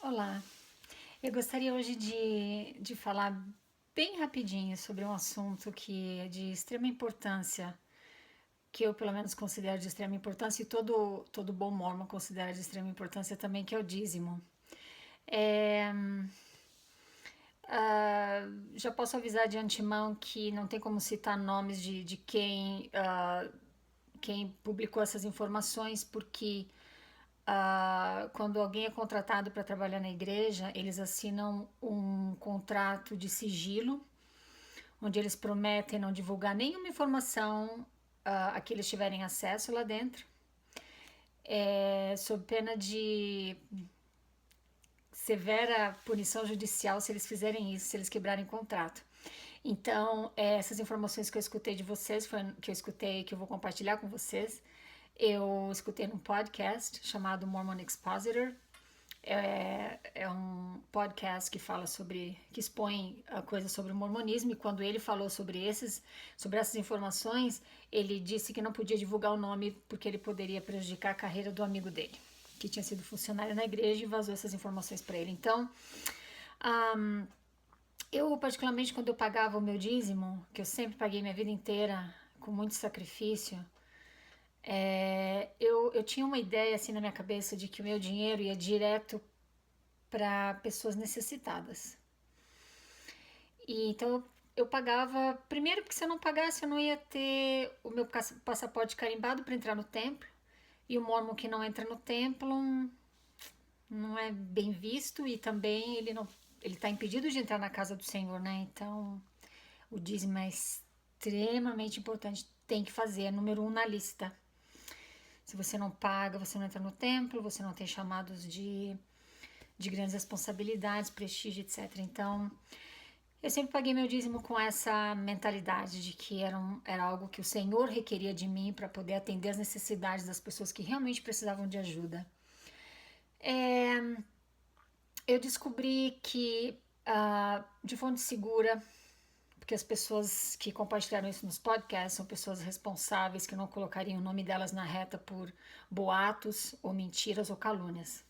Olá, eu gostaria hoje de falar bem rapidinho sobre um assunto que é de extrema importância, que eu pelo menos considero de extrema importância e todo bom mormon considera de extrema importância também, que é o dízimo. É, já posso avisar de antemão que não tem como citar nomes de quem publicou essas informações, porque quando alguém é contratado para trabalhar na igreja, eles assinam um contrato de sigilo, onde eles prometem não divulgar nenhuma informação a que eles tiverem acesso lá dentro, sob pena de severa punição judicial se eles fizerem isso, se eles quebrarem contrato. Então, essas informações que eu escutei de vocês, que eu vou compartilhar com vocês, eu escutei num podcast chamado Mormon Expositor. É um podcast que fala que expõe coisas sobre o mormonismo, e quando ele falou sobre essas informações, ele disse que não podia divulgar o nome porque ele poderia prejudicar a carreira do amigo dele, que tinha sido funcionário na igreja e vazou essas informações para ele. Então, um, eu particularmente quando eu pagava o meu dízimo, que eu sempre paguei minha vida inteira com muito sacrifício, eu tinha uma ideia assim na minha cabeça de que o meu dinheiro ia direto para pessoas necessitadas. E então eu pagava, primeiro porque se eu não pagasse eu não ia ter o meu passaporte carimbado para entrar no templo. E o mormon que não entra no templo não é bem visto, e também ele está impedido de entrar na casa do Senhor, né? Então o dízimo é extremamente importante, tem que fazer, é número 1 na lista. Se você não paga, você não entra no templo, você não tem chamados de grandes responsabilidades, prestígio, etc. Então, eu sempre paguei meu dízimo com essa mentalidade de que era algo que o Senhor requeria de mim para poder atender as necessidades das pessoas que realmente precisavam de ajuda. Eu descobri que, de fonte segura, porque as pessoas que compartilharam isso nos podcasts são pessoas responsáveis que não colocariam o nome delas na reta por boatos ou mentiras ou calúnias.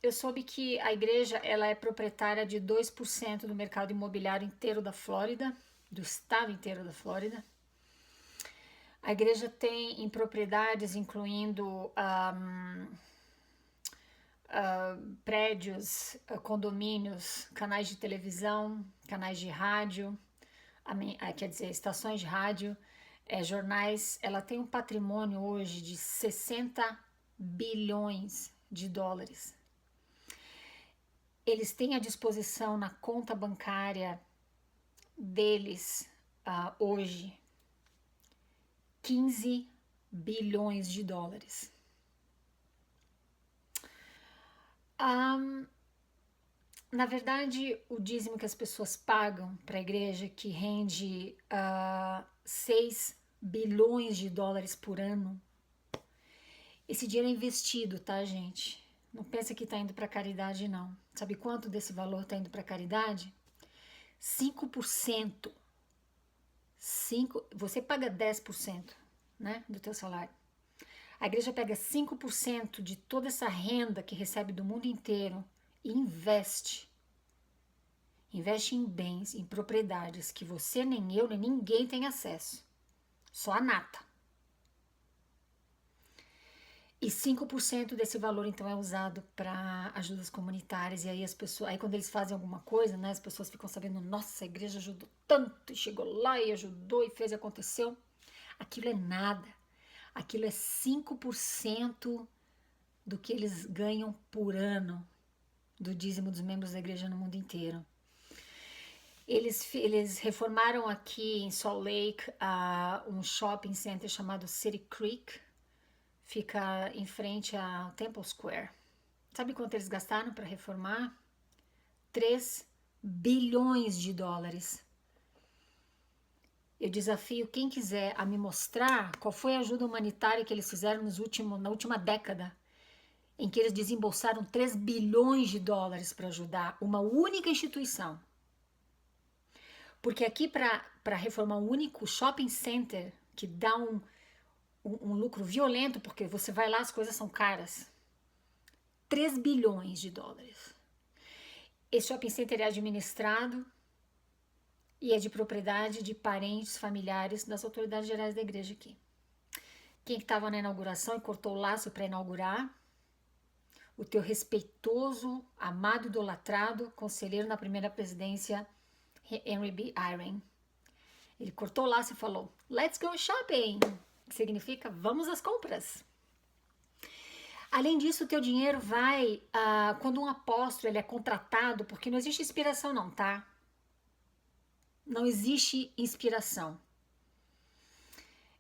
Eu soube que a igreja ela é proprietária de 2% do mercado imobiliário inteiro da Flórida, do estado inteiro da Flórida. A igreja tem em propriedades incluindo prédios, condomínios, canais de televisão, canais de rádio, quer dizer, estações de rádio, jornais. Ela tem um patrimônio hoje de 60 bilhões de dólares. Eles têm à disposição na conta bancária deles hoje 15 bilhões de dólares. Na verdade, o dízimo que as pessoas pagam para a igreja, que rende 6 bilhões de dólares por ano, esse dinheiro é investido, tá, gente? Não pensa que está indo para caridade, não. Sabe quanto desse valor está indo para caridade? 5%. Você paga 10%, né, do teu salário. A igreja pega 5% de toda essa renda que recebe do mundo inteiro e investe. Investe em bens, em propriedades que você, nem eu, nem ninguém tem acesso. Só a nata. E 5% desse valor então é usado para ajudas comunitárias. E aí as pessoas, aí quando eles fazem alguma coisa, né, as pessoas ficam sabendo, nossa, a igreja ajudou tanto, e chegou lá e ajudou e fez e aconteceu. Aquilo é nada. Aquilo é 5% do que eles ganham por ano do dízimo dos membros da igreja no mundo inteiro. Eles reformaram aqui em Salt Lake um shopping center chamado City Creek. Fica em frente a Temple Square. Sabe quanto eles gastaram para reformar? 3 bilhões de dólares. Eu desafio quem quiser a me mostrar qual foi a ajuda humanitária que eles fizeram na última década, em que eles desembolsaram 3 bilhões de dólares para ajudar uma única instituição. Porque aqui, para reformar um único shopping center, que dá um lucro violento, porque você vai lá, as coisas são caras. 3 bilhões de dólares. Esse shopping center é administrado e é de propriedade de parentes, familiares das autoridades gerais da igreja aqui. Quem estava na inauguração e cortou o laço para inaugurar? O teu respeitoso, amado, idolatrado conselheiro na primeira presidência, Henry B. Eyring. Ele cortou o laço e falou, let's go shopping, que significa vamos às compras. Além disso, o teu dinheiro vai, quando um apóstolo ele é contratado, porque não existe inspiração não, tá? Não existe inspiração.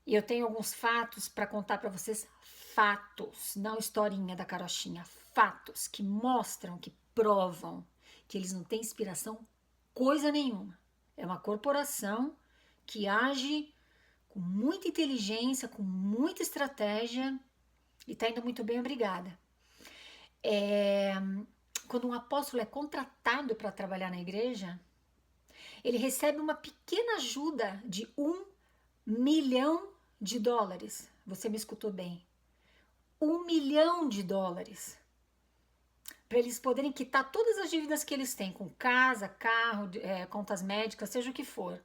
E eu tenho alguns fatos para contar para vocês, fatos, não historinha da carochinha, fatos que mostram, que provam que eles não têm inspiração coisa nenhuma. É uma corporação que age com muita inteligência, com muita estratégia e está indo muito bem, obrigada. Quando um apóstolo é contratado para trabalhar na igreja, ele recebe uma pequena ajuda de $1 milhão. Você me escutou bem. $1 milhão. Para eles poderem quitar todas as dívidas que eles têm, com casa, carro, contas médicas, seja o que for.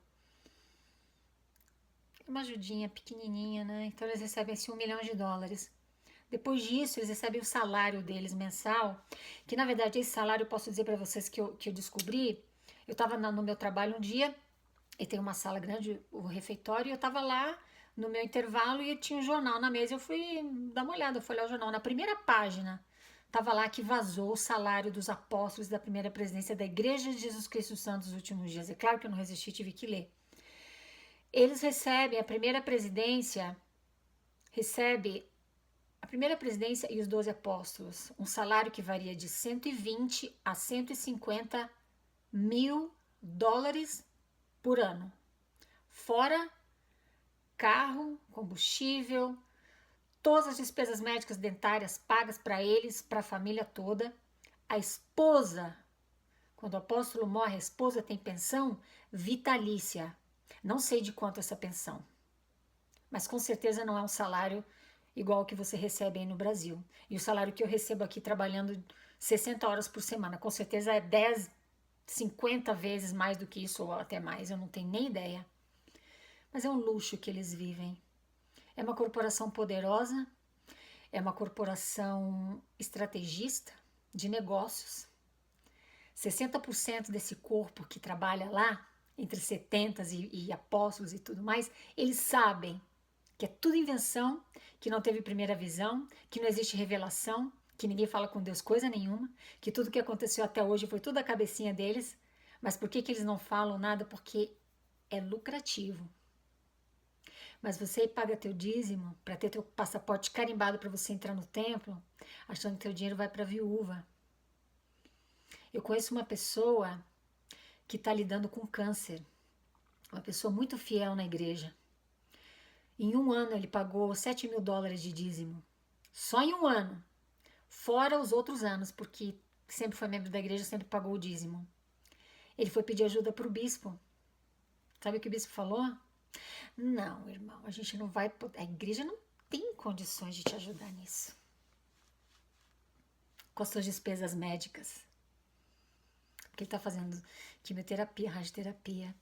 Uma ajudinha pequenininha, né? Então eles recebem esse $1 milhão. Depois disso, eles recebem o salário deles mensal, que na verdade esse salário eu posso dizer para vocês que eu descobri. Eu estava no meu trabalho um dia, e tem uma sala grande, o refeitório, e eu estava lá no meu intervalo e tinha um jornal na mesa. Eu fui dar uma olhada, fui olhar o jornal. Na primeira página, estava lá que vazou o salário dos apóstolos da primeira presidência da Igreja de Jesus Cristo Santo dos últimos dias. É claro que eu não resisti, tive que ler. Eles recebem, a primeira presidência e os 12 apóstolos, um salário que varia de 120 a 150 mil dólares por ano. Fora carro, combustível, todas as despesas médicas dentárias pagas para eles, para a família toda. A esposa, quando o apóstolo morre, a esposa tem pensão vitalícia. Não sei de quanto essa pensão, mas com certeza não é um salário igual ao que você recebe aí no Brasil. E o salário que eu recebo aqui trabalhando 60 horas por semana, com certeza é 10, 50 vezes mais do que isso ou até mais, eu não tenho nem ideia. Mas é um luxo que eles vivem. É uma corporação poderosa, é uma corporação estrategista de negócios. 60% desse corpo que trabalha lá, entre 70 e apóstolos e tudo mais, eles sabem que é tudo invenção, que não teve primeira visão, que não existe revelação, que ninguém fala com Deus coisa nenhuma, que tudo que aconteceu até hoje foi tudo a cabecinha deles. Mas por que eles não falam nada? Porque é lucrativo. Mas você paga teu dízimo para ter teu passaporte carimbado para você entrar no templo, achando que teu dinheiro vai para a viúva. Eu conheço uma pessoa que está lidando com câncer, uma pessoa muito fiel na igreja. Em um ano ele pagou $7 mil de dízimo, só em um ano, fora os outros anos, porque sempre foi membro da igreja, sempre pagou o dízimo. Ele foi pedir ajuda para o bispo. Sabe o que o bispo falou? Não, irmão, a gente não vai poder, a igreja não tem condições de te ajudar nisso. Com as suas despesas médicas. Porque ele está fazendo quimioterapia, radioterapia.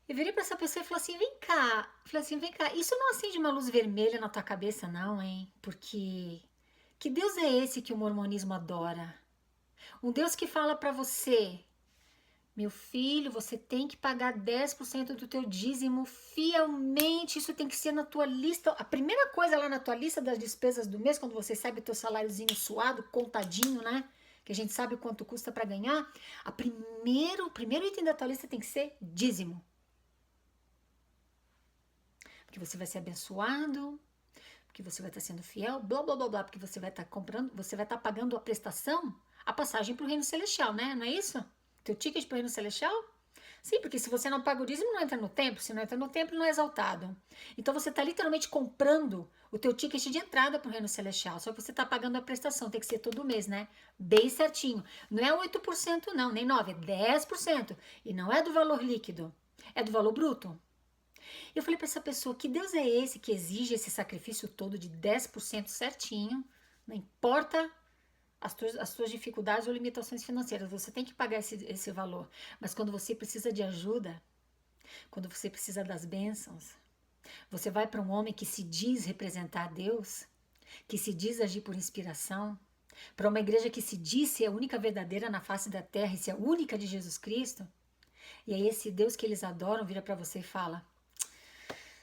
Eu virei para essa pessoa e falei assim, vem cá, isso não acende uma luz vermelha na tua cabeça não, hein? Porque que Deus é esse que o mormonismo adora? Um Deus que fala para você, meu filho, você tem que pagar 10% do teu dízimo fielmente, isso tem que ser na tua lista. A primeira coisa lá na tua lista das despesas do mês, quando você sabe o teu saláriozinho suado, contadinho, né? Que a gente sabe o quanto custa para ganhar. O primeiro item da tua lista tem que ser dízimo. Porque você vai ser abençoado, porque você vai estar sendo fiel, blá, blá, blá, blá, porque você vai estar comprando, você vai estar pagando a prestação, a passagem para o reino celestial, né? Não é isso? Teu ticket para o reino celestial? Sim, porque se você não paga o dízimo, não entra no templo. Se não entra no templo, não é exaltado. Então você está literalmente comprando o teu ticket de entrada para o reino celestial. Só que você está pagando a prestação, tem que ser todo mês, né? Bem certinho. Não é 8% não, nem 9%, é 10%. E não é do valor líquido, é do valor bruto. Eu falei para essa pessoa, que Deus é esse que exige esse sacrifício todo de 10% certinho, não importa as tuas dificuldades ou limitações financeiras. Você tem que pagar esse valor. Mas quando você precisa de ajuda, quando você precisa das bênçãos, você vai para um homem que se diz representar Deus, que se diz agir por inspiração, para uma igreja que se diz ser a única verdadeira na face da terra e ser a única de Jesus Cristo, e aí esse Deus que eles adoram vira para você e fala: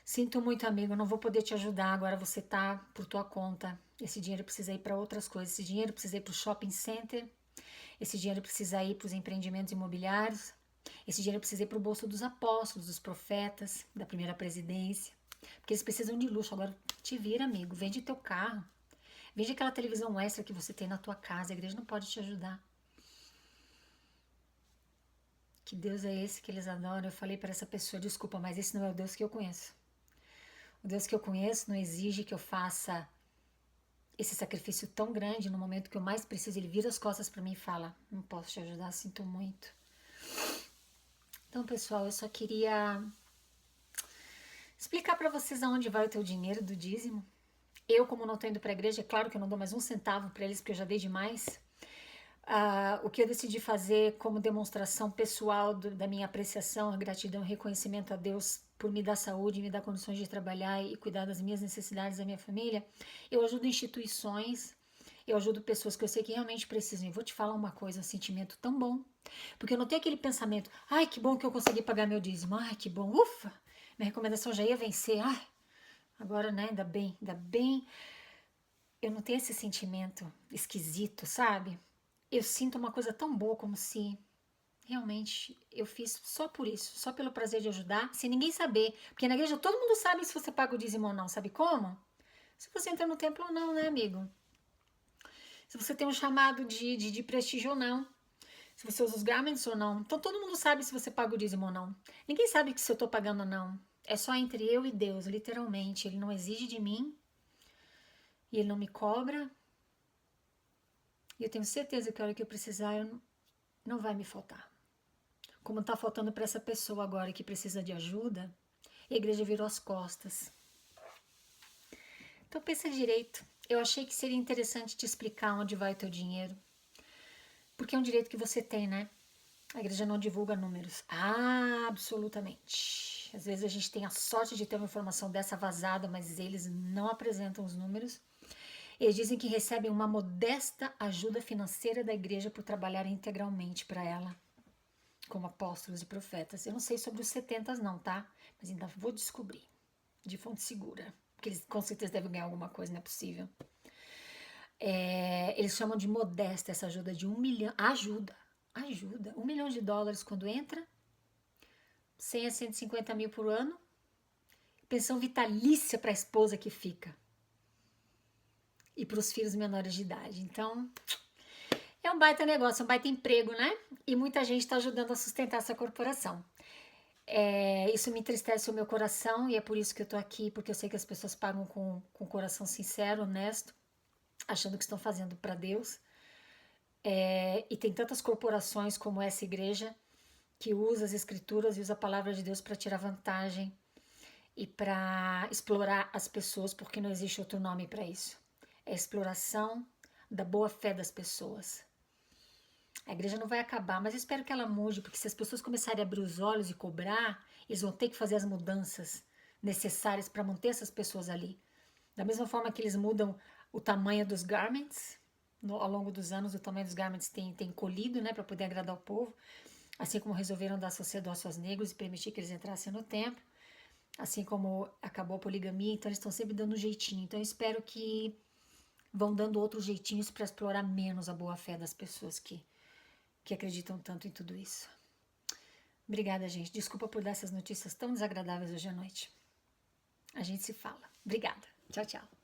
sinto muito, amigo, não vou poder te ajudar, agora você tá por tua conta. Esse dinheiro precisa ir para outras coisas, esse dinheiro precisa ir para o shopping center, esse dinheiro precisa ir para os empreendimentos imobiliários, esse dinheiro precisa ir para o bolso dos apóstolos, dos profetas, da primeira presidência, porque eles precisam de luxo. Agora te vira, amigo, vende teu carro, vende aquela televisão extra que você tem na tua casa, a igreja não pode te ajudar. Que Deus é esse que eles adoram? Eu falei para essa pessoa: desculpa, mas esse não é o Deus que eu conheço. O Deus que eu conheço não exige que eu faça esse sacrifício tão grande no momento que eu mais preciso. Ele vira as costas para mim e fala: não posso te ajudar, sinto muito. Então, pessoal, eu só queria explicar para vocês aonde vai o teu dinheiro do dízimo. Eu, como não estou indo para a igreja, é claro que eu não dou mais um centavo para eles, porque eu já dei demais. O que eu decidi fazer como demonstração pessoal da minha apreciação, a gratidão, o reconhecimento a Deus por me dar saúde, me dar condições de trabalhar e cuidar das minhas necessidades da minha família, eu ajudo instituições, eu ajudo pessoas que eu sei que realmente precisam. E vou te falar uma coisa, um sentimento tão bom, porque eu não tenho aquele pensamento: ai, que bom que eu consegui pagar meu dízimo, ai, que bom, ufa, minha recomendação já ia vencer, ai, agora, né, ainda bem. Eu não tenho esse sentimento esquisito, sabe? Eu sinto uma coisa tão boa, como se realmente eu fiz só por isso, só pelo prazer de ajudar, sem ninguém saber. Porque na igreja todo mundo sabe se você paga o dízimo ou não, sabe como? Se você entra no templo ou não, né, amigo? Se você tem um chamado de prestígio ou não. Se você usa os garments ou não. Então todo mundo sabe se você paga o dízimo ou não. Ninguém sabe que se eu tô pagando ou não. É só entre eu e Deus, literalmente. Ele não exige de mim. E ele não me cobra. E eu tenho certeza que a hora que eu precisar, não vai me faltar. Como está faltando para essa pessoa agora que precisa de ajuda, e a igreja virou as costas. Então pensa direito. Eu achei que seria interessante te explicar onde vai o teu dinheiro. Porque é um direito que você tem, né? A igreja não divulga números. Absolutamente. Às vezes a gente tem a sorte de ter uma informação dessa vazada, mas eles não apresentam os números. Eles dizem que recebem uma modesta ajuda financeira da igreja por trabalhar integralmente para ela, como apóstolos e profetas. Eu não sei sobre os 70 não, tá? Mas ainda vou descobrir, de fonte segura. Porque eles com certeza devem ganhar alguma coisa, não é possível. Eles chamam de modesta essa ajuda de 1 milhão. Ajuda. $1 milhão quando entra. 100 a 150 mil por ano. Pensão vitalícia para a esposa que fica. E para os filhos menores de idade. Então, é um baita negócio, um baita emprego, né? E muita gente está ajudando a sustentar essa corporação. Isso me entristece o meu coração e é por isso que eu tô aqui, porque eu sei que as pessoas pagam com coração sincero, honesto, achando que estão fazendo para Deus. E tem tantas corporações como essa igreja que usa as escrituras e usa a palavra de Deus para tirar vantagem e para explorar as pessoas, porque não existe outro nome para isso. É a exploração da boa fé das pessoas. A igreja não vai acabar, mas eu espero que ela mude, porque se as pessoas começarem a abrir os olhos e cobrar, eles vão ter que fazer as mudanças necessárias para manter essas pessoas ali. Da mesma forma que eles mudam o tamanho dos garments, ao longo dos anos o tamanho dos garments tem encolhido, né, para poder agradar o povo, assim como resolveram dar sacerdócio aos negros e permitir que eles entrassem no templo, assim como acabou a poligamia, então eles estão sempre dando um jeitinho. Então eu espero que vão dando outros jeitinhos para explorar menos a boa fé das pessoas que acreditam tanto em tudo isso. Obrigada, gente. Desculpa por dar essas notícias tão desagradáveis hoje à noite. A gente se fala. Obrigada. Tchau, tchau.